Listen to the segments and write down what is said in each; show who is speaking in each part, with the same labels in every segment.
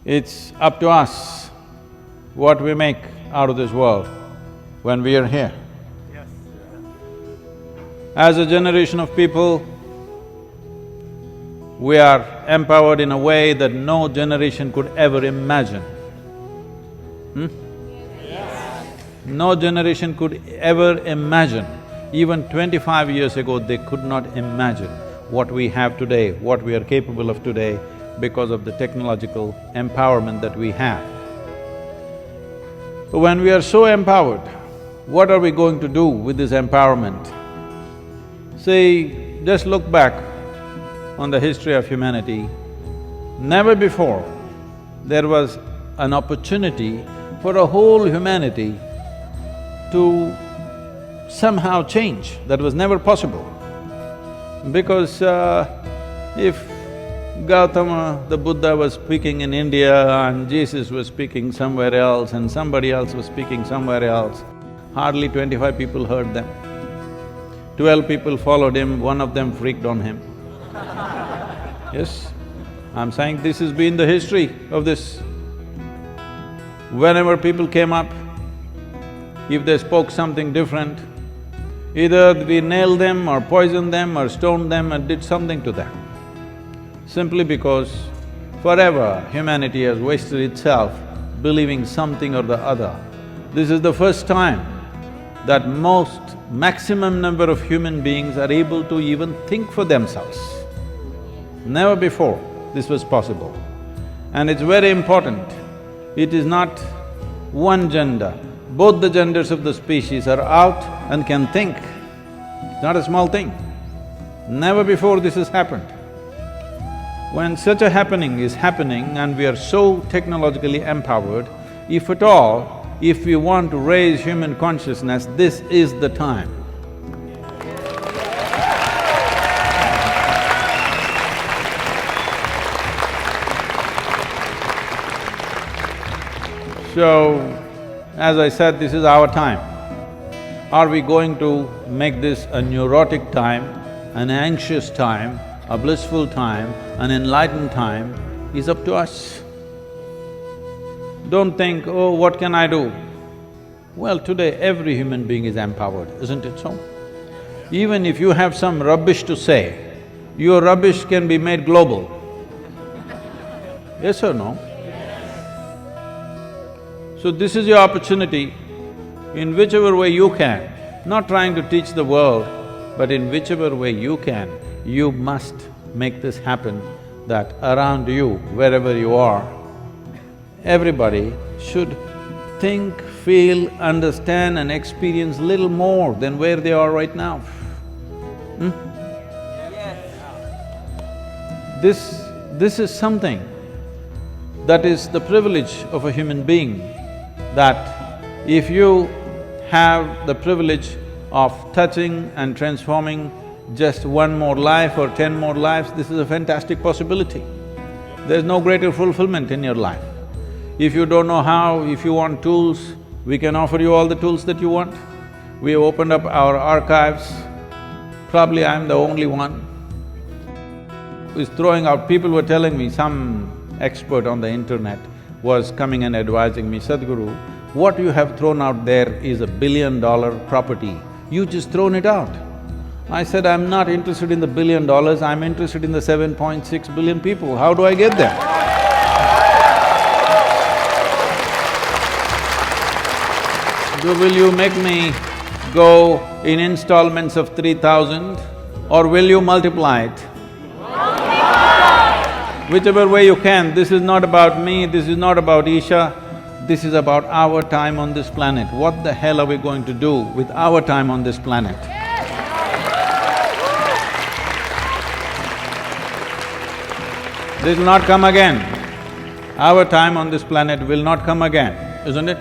Speaker 1: It's up to us what we make out of this world when we are here. As a generation of people, we are empowered in a way that no generation could ever imagine. No generation could ever imagine. Even 25 years ago, they could not imagine what we have today, what we are capable of today because of the technological empowerment that we have. So when we are so empowered, what are we going to do with this empowerment? See, just look back on the history of humanity. Never before there was an opportunity for a whole humanity to somehow change. That was never possible. Because if Gautama, the Buddha was speaking in India and Jesus was speaking somewhere else and somebody else was speaking somewhere else, hardly 25 people heard them. 12 people followed him, one of them freaked on him. Yes, I'm saying this has been the history of this. Whenever people came up, if they spoke something different, either we nailed them or poisoned them or stoned them and did something to them. Simply because forever humanity has wasted itself believing something or the other. This is the first time that maximum number of human beings are able to even think for themselves. Never before this was possible. And it's very important, it is not one gender, both the genders of the species are out and can think. It's not a small thing. Never before this has happened. When such a happening is happening and we are so technologically empowered, if at all, if we want to raise human consciousness, this is the time. So, as I said, this is our time. Are we going to make this a neurotic time, an anxious time, a blissful time, an enlightened time, is up to us. Don't think, oh, what can I do? Well, today every human being is empowered, isn't it so? Even if you have some rubbish to say, your rubbish can be made global. Yes or no? So this is your opportunity, in whichever way you can, not trying to teach the world, but in whichever way you can, you must make this happen, that around you, wherever you are, everybody should think, feel, understand and experience little more than where they are right now. This is something that is the privilege of a human being, that if you have the privilege of touching and transforming just one more life or 10 more lives, this is a fantastic possibility. There's no greater fulfillment in your life. If you don't know how, if you want tools, we can offer you all the tools that you want. We have opened up our archives, probably I'm the only one who's throwing out… People were telling me, some expert on the internet was coming and advising me, Sadhguru, what you have thrown out there is $1 billion property, you just thrown it out. I said, I'm not interested in the $1 billion, I'm interested in the 7.6 billion people, how do I get there? So will you make me go in installments of 3,000 or will you multiply it? Whichever way you can, this is not about me, this is not about Isha, this is about our time on this planet. What the hell are we going to do with our time on this planet? This will not come again. Our time on this planet will not come again, isn't it?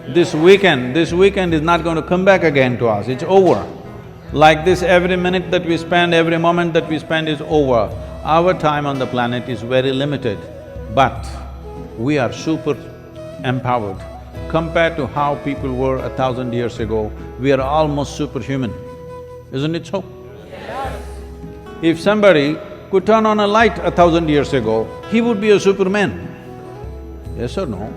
Speaker 1: This weekend is not going to come back again to us, it's over. Like this, every minute that we spend, every moment that we spend is over. Our time on the planet is very limited, but we are super empowered. Compared to how people were 1,000 years ago, we are almost superhuman, isn't it so? Yes. If somebody could turn on a light 1,000 years ago, he would be a Superman. Yes or no?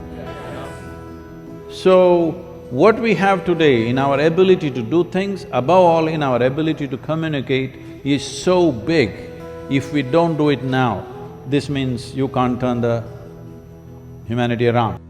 Speaker 1: So, what we have today in our ability to do things, above all in our ability to communicate, is so big. If we don't do it now, this means you can't turn the humanity around.